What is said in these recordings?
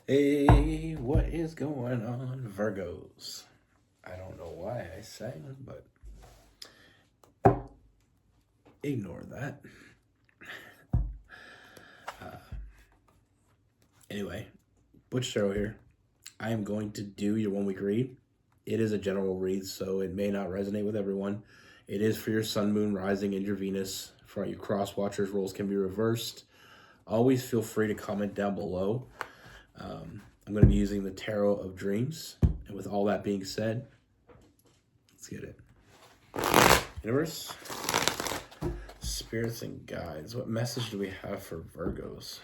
Hey, what is going on, Virgos? I don't know why I sang, but ignore that. Anyway, Butch Tarot here. I am going to do your 1 week read. It is a general read, so it may not resonate with everyone. It is for your sun, moon, rising, and your Venus. For all you cross watchers, roles can be reversed. Always feel free to comment down below. I'm going to be using the Tarot of Dreams. And with all that being said, let's get it. Universe, spirits, and guides. What message do we have for Virgos?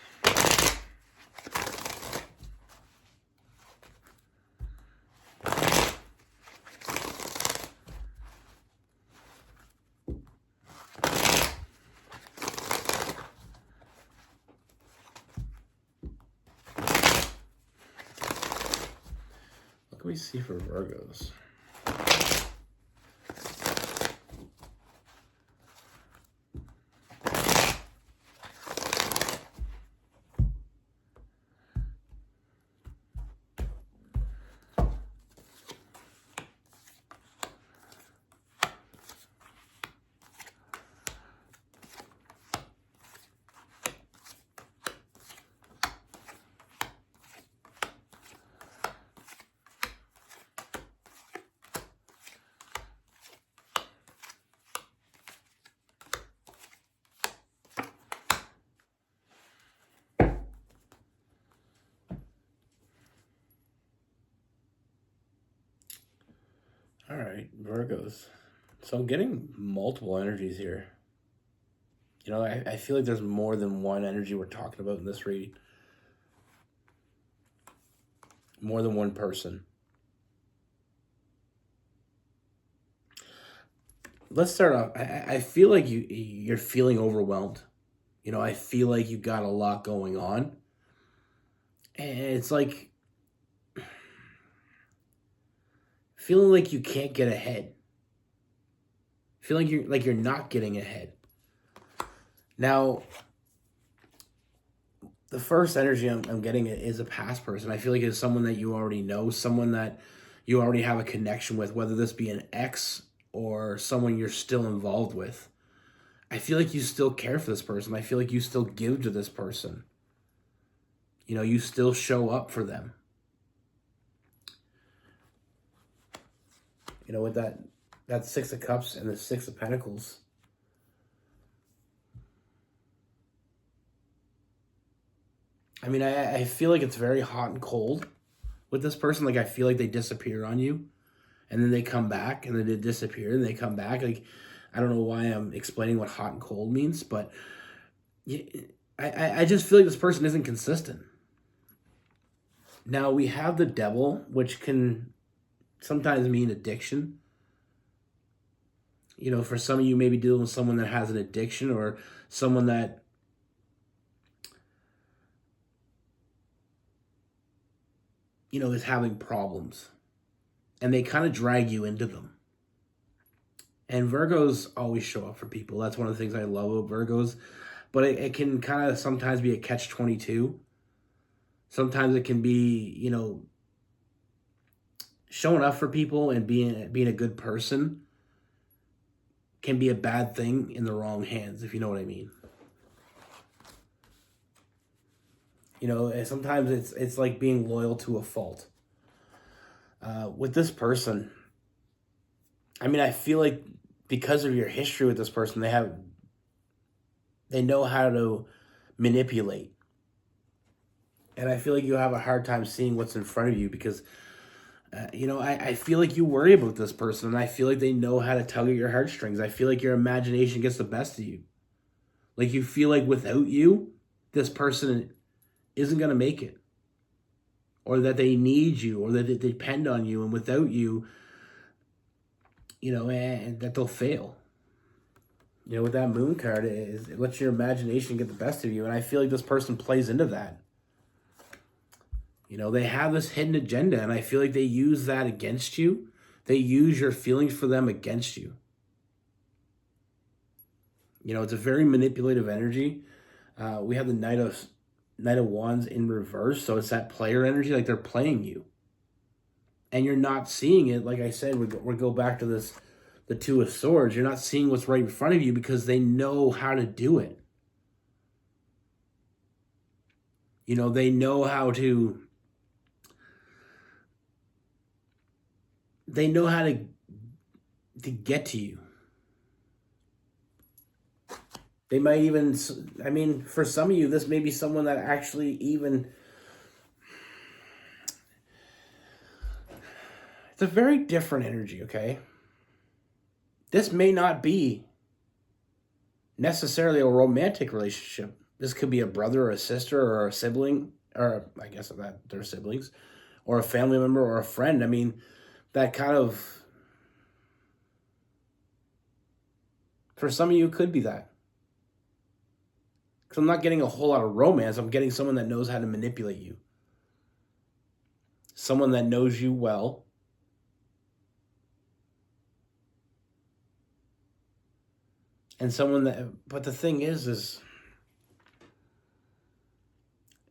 What can we see for Virgos? All right, Virgos. So I'm getting multiple energies here. You know, I feel like there's more than one energy we're talking about in this read. More than one person. Let's start off. I feel like you're feeling overwhelmed. You know, I feel like you got a lot going on. And it's like feeling like you can't get ahead. Feeling you're not getting ahead. Now, the first energy I'm getting is a past person. I feel like it's someone that you already know, someone that you already have a connection with, whether this be an ex or someone you're still involved with. I feel like you still care for this person. I feel like you still give to this person. You know, you still show up for them. You know, with that Six of Cups and the Six of Pentacles. I mean, I feel like it's very hot and cold with this person. Like, I feel like they disappear on you, and then they come back, and then they disappear, and they come back. Like, I don't know why I'm explaining what hot and cold means, but I just feel like this person isn't consistent. Now, we have the Devil, which can sometimes mean addiction. You know, for some of you, maybe dealing with someone that has an addiction or someone that is having problems, and they kind of drag you into them. And Virgos always show up for people. That's one of the things I love about Virgos, but it can kind of sometimes be a catch-22. Sometimes it can be, showing up for people and being a good person can be a bad thing in the wrong hands, if you know what I mean. You know, and sometimes it's like being loyal to a fault. With this person, I mean, I feel like because of your history with this person, they know how to manipulate. And I feel like you have a hard time seeing what's in front of you because, I feel like you worry about this person, and I feel like they know how to tug at your heartstrings. I feel like your imagination gets the best of you. Like, you feel like without you, this person isn't going to make it, or that they need you, or that they depend on you, and without you, and that they'll fail. You know, with that Moon card, it lets your imagination get the best of you, and I feel like this person plays into that. You know, they have this hidden agenda, and I feel like they use that against you. They use your feelings for them against you. You know, it's a very manipulative energy. We have the Knight Knight of Wands in reverse. So it's that player energy, like they're playing you. And you're not seeing it. Like I said, we go back to this, the Two of Swords. You're not seeing what's right in front of you because they know how to do it. You know, they know how to... They know how to get to you. They might even... I mean, for some of you, this may be someone that actually even... It's a very different energy, okay? This may not be necessarily a romantic relationship. This could be a brother or a sister or a sibling, or I guess that they're siblings, or a family member or a friend. I mean, that kind of... For some of you, it could be that. Because I'm not getting a whole lot of romance. I'm getting someone that knows how to manipulate you. Someone that knows you well. And someone that, but the thing is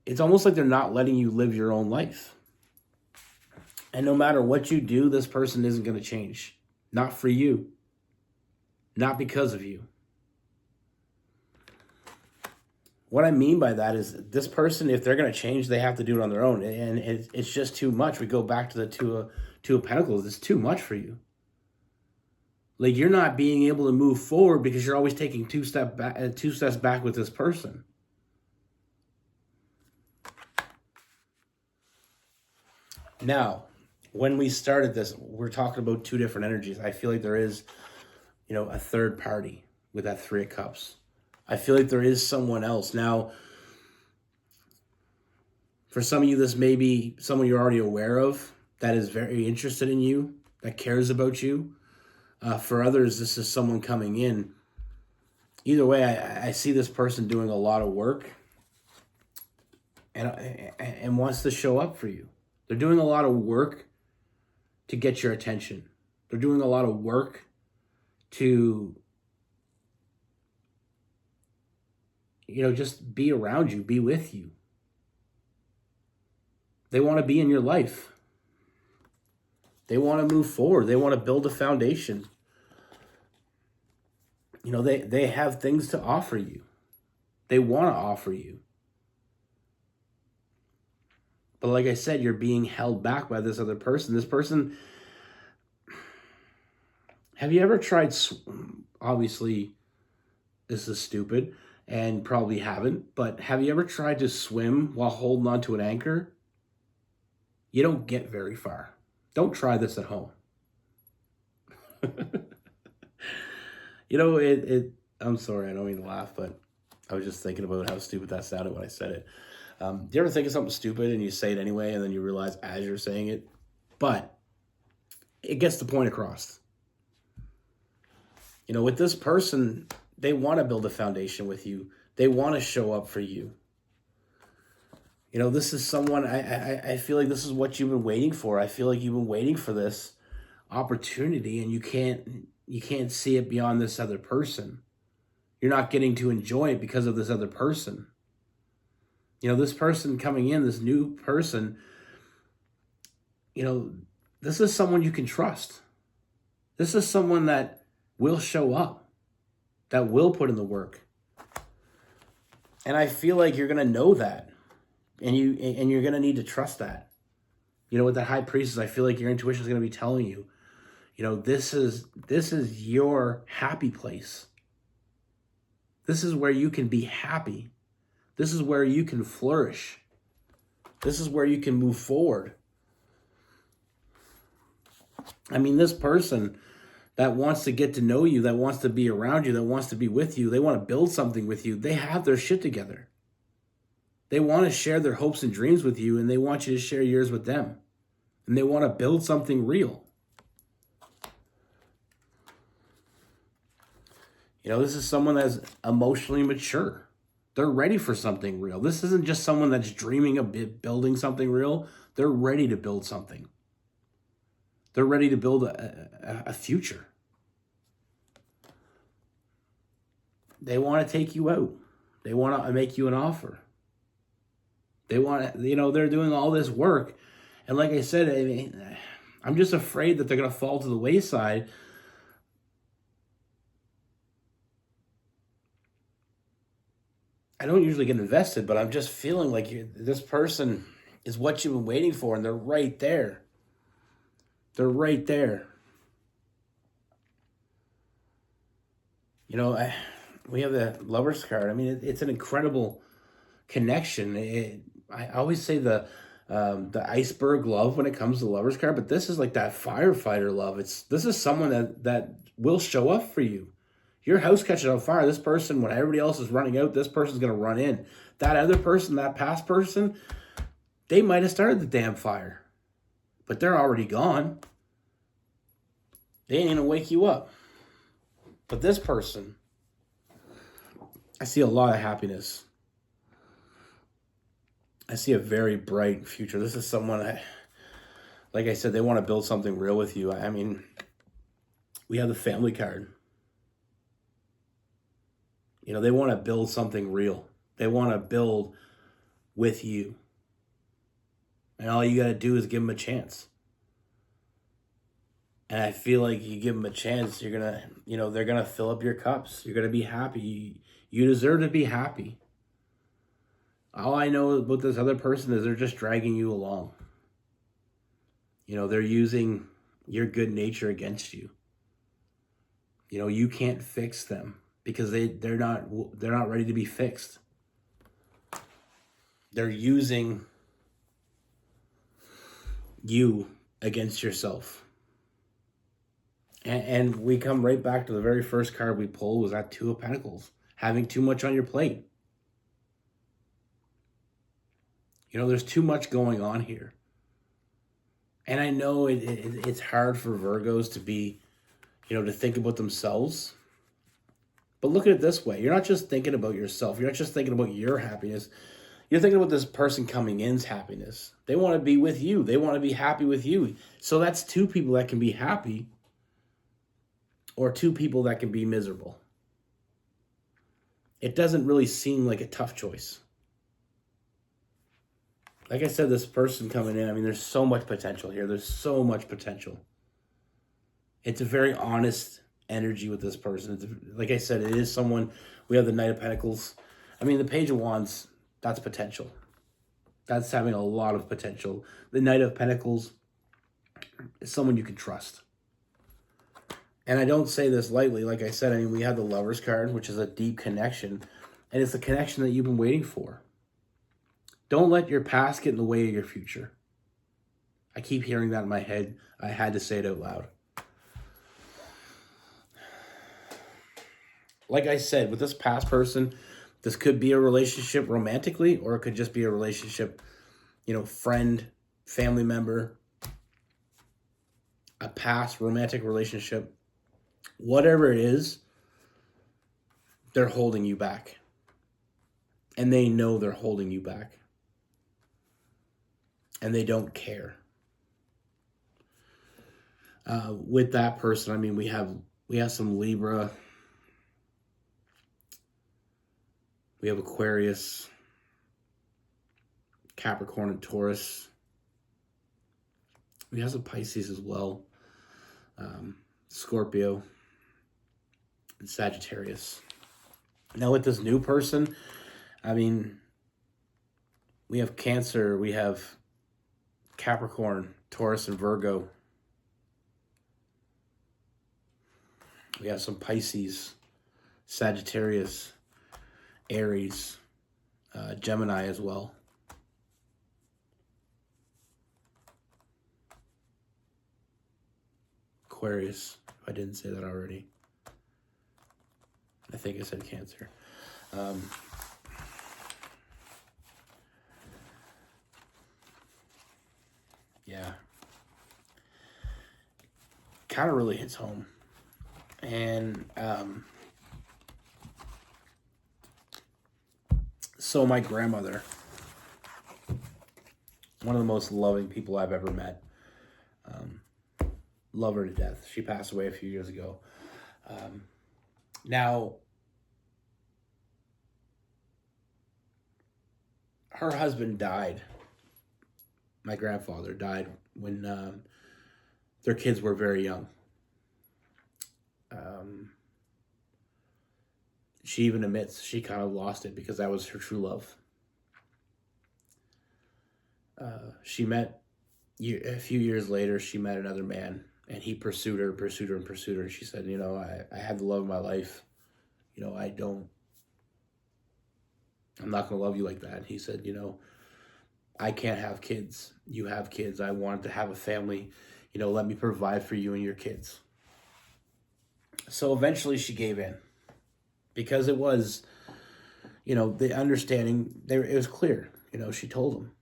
it's almost like they're not letting you live your own life. And no matter what you do, this person isn't going to change. Not for you. Not because of you. What I mean by that is this person, if they're going to change, they have to do it on their own. And it's just too much. We go back to the Two of Pentacles. It's too much for you. Like, you're not being able to move forward because you're always taking two steps back with this person. Now, when we started this, we're talking about two different energies. I feel like there is, you know, a third party with that Three of Cups. I feel like there is someone else. Now, for some of you, this may be someone you're already aware of that is very interested in you, that cares about you. For others, this is someone coming in. Either way, I see this person doing a lot of work and wants to show up for you. They're doing a lot of work to get your attention. They're doing a lot of work to, you know, just be around you, be with you. They want to be in your life. They want to move forward. They want to build a foundation. You know, they have things to offer you. They want to offer you. But like I said, you're being held back by this other person. This person, have you ever tried, obviously, this is stupid and probably haven't, but have you ever tried to swim while holding onto an anchor? You don't get very far. Don't try this at home. You know, I'm sorry, I don't mean to laugh, but I was just thinking about how stupid that sounded when I said it. Do you ever think of something stupid and you say it anyway, and then you realize as you're saying it? But it gets the point across. You know, with this person, they want to build a foundation with you. They want to show up for you. You know, this is someone, I feel like this is what you've been waiting for. I feel like you've been waiting for this opportunity, and you can't see it beyond this other person. You're not getting to enjoy it because of this other person. You know, this person coming in, this new person, you know, this is someone you can trust. This is someone that will show up, that will put in the work. And I feel like you're going to know that. And you're going to need to trust that. You know, with the High Priestess, I feel like your intuition is going to be telling you, you know, this is your happy place. This is where you can be happy. This is where you can flourish. This is where you can move forward. I mean, this person that wants to get to know you, that wants to be around you, that wants to be with you, they want to build something with you, they have their shit together. They want to share their hopes and dreams with you, and they want you to share yours with them. And they want to build something real. You know, this is someone that's emotionally mature. They're ready for something real. This isn't just someone that's dreaming of building something real. They're ready to build something. They're ready to build a future. They want to take you out. They want to make you an offer. They want, they're doing all this work. And like I said, I mean, I'm just afraid that they're going to fall to the wayside. I don't usually get invested, but I'm just feeling like this person is what you've been waiting for, and they're right there. They're right there. We have the Lover's card. I mean, it's an incredible connection. I always say the iceberg love when it comes to Lover's card, but this is like that firefighter love. This is someone that will show up for you. Your house catches on fire. This person, when everybody else is running out, this person's going to run in. That other person, that past person, they might have started the damn fire, but they're already gone. They ain't going to wake you up. But this person, I see a lot of happiness. I see a very bright future. This is someone, like I said, they want to build something real with you. I mean, we have the family card. They want to build something real. They want to build with you. And all you got to do is give them a chance. And I feel like you give them a chance, you're going to, they're going to fill up your cups. You're going to be happy. You deserve to be happy. All I know about this other person is they're just dragging you along. They're using your good nature against you. You can't fix them because they're not ready to be fixed. They're using you against yourself. And we come right back to the very first card we pulled, was that Two of Pentacles. Having too much on your plate. There's too much going on here. And I know it's hard for Virgos to be, to think about themselves. But look at it this way. You're not just thinking about yourself. You're not just thinking about your happiness. You're thinking about this person coming in's happiness. They want to be with you. They want to be happy with you. So that's two people that can be happy, or two people that can be miserable. It doesn't really seem like a tough choice. Like I said, this person coming in, I mean, there's so much potential here. There's so much potential. It's a very honest energy with this person. Like I said, it is someone, we have the Knight of Pentacles. I mean, the Page of Wands, that's potential. That's having a lot of potential. The Knight of Pentacles is someone you can trust. And I don't say this lightly. Like I said, I mean, we have the Lover's card, which is a deep connection. And it's the connection that you've been waiting for. Don't let your past get in the way of your future. I keep hearing that in my head. I had to say it out loud. Like I said, with this past person, this could be a relationship romantically, or it could just be a relationship, friend, family member, a past romantic relationship. Whatever it is, they're holding you back. And they know they're holding you back. And they don't care. With that person, I mean, we have some Libra. We have Aquarius, Capricorn, and Taurus. We have some Pisces as well. Scorpio, and Sagittarius. Now with this new person, I mean, we have Cancer, we have Capricorn, Taurus, and Virgo. We have some Pisces, Sagittarius, Aries, Gemini as well. Aquarius, if I didn't say that already. I think I said Cancer. Yeah. Kind of really hits home. And so my grandmother, one of the most loving people I've ever met, love her to death. She passed away a few years ago. Now, her husband died. My grandfather died when their kids were very young. She even admits she kind of lost it because that was her true love. She met, a few years later, she met another man, and he pursued her, pursued her, and pursued her. She said, I had the love of my life. I'm not going to love you like that. He said, I can't have kids. You have kids. I wanted to have a family. Let me provide for you and your kids. So eventually she gave in because it was, the understanding there. It was clear, she told him,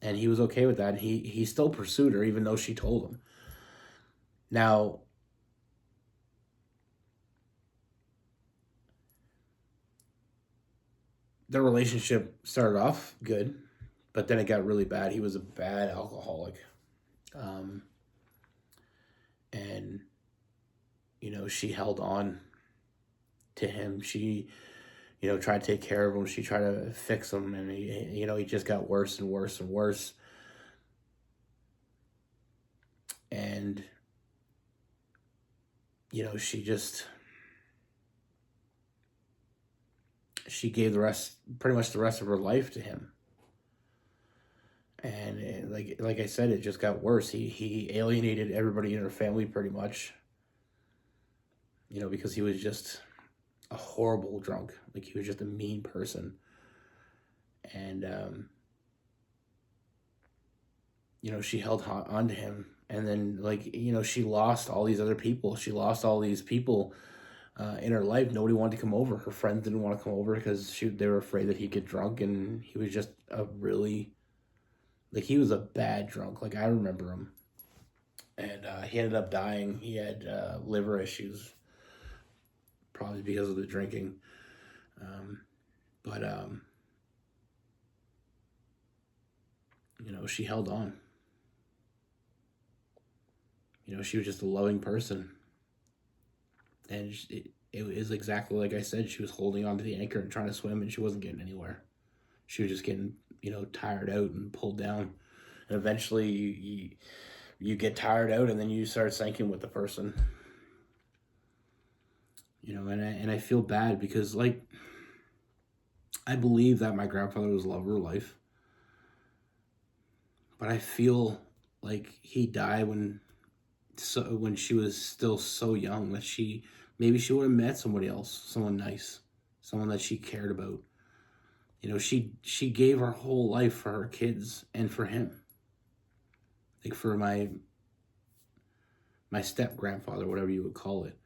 and he was okay with that. He still pursued her even though she told him. Now, the relationship started off good, but then it got really bad. He was a bad alcoholic. And, she held on to him. She, tried to take care of him. She tried to fix him. And, he just got worse and worse and worse. And, she gave pretty much the rest of her life to him. And like I said, it just got worse. He alienated everybody in her family pretty much. Because he was just a horrible drunk. Like, he was just a mean person. And, she held on to him. And then, she lost all these other people. She lost all these people in her life. Nobody wanted to come over. Her friends didn't want to come over because they were afraid that he'd get drunk. And he was just he was a bad drunk. I remember him. And he ended up dying. He had liver issues, probably because of the drinking. But she held on. She was just a loving person. And it was exactly like I said. She was holding onto the anchor and trying to swim, and she wasn't getting anywhere. She was just getting, tired out and pulled down. And eventually you get tired out, and then you start sinking with the person. And I feel bad because, I believe that my grandfather was the love of her life. But I feel like he died when she was still so young that maybe she would have met somebody else, someone nice, someone that she cared about. She gave her whole life for her kids and for him. For my step-grandfather, whatever you would call it.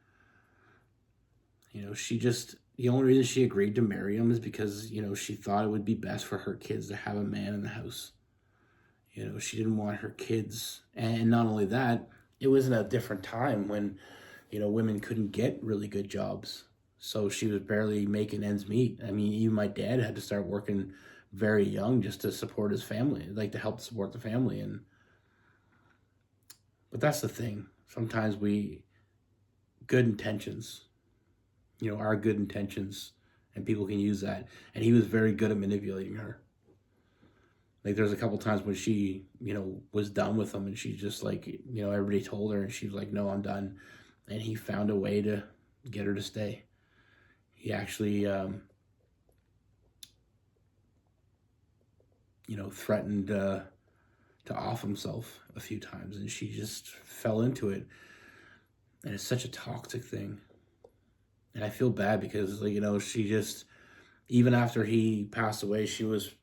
The only reason she agreed to marry him is because, she thought it would be best for her kids to have a man in the house. She didn't want her kids. And not only that, it was in a different time when, women couldn't get really good jobs. So she was barely making ends meet. I mean, even my dad had to start working very young just to support his family, to help support the family. But that's the thing. Sometimes good intentions, our good intentions, and people can use that. And he was very good at manipulating her. There's a couple times when she, was done with him, and she just everybody told her, and she was like, no, I'm done. And he found a way to get her to stay. He actually, threatened to off himself a few times, and she just fell into it. And it's such a toxic thing. And I feel bad because, she just, even after he passed away, she was,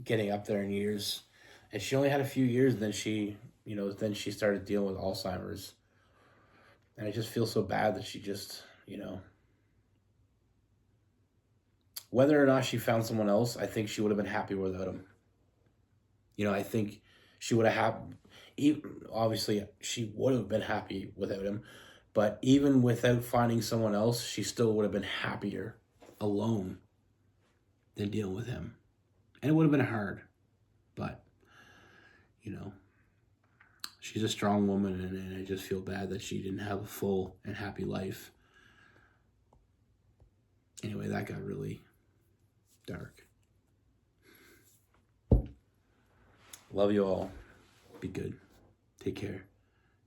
getting up there in years. And she only had a few years, and then she started dealing with Alzheimer's. And I just feel so bad that she just, whether or not she found someone else, I think she would have been happy without him. I think she would have obviously she would have been happy without him, but even without finding someone else, she still would have been happier alone than dealing with him. And it would have been hard, but, she's a strong woman, and I just feel bad that she didn't have a full and happy life. Anyway, that got really dark. Love you all. Be good. Take care.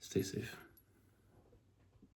Stay safe.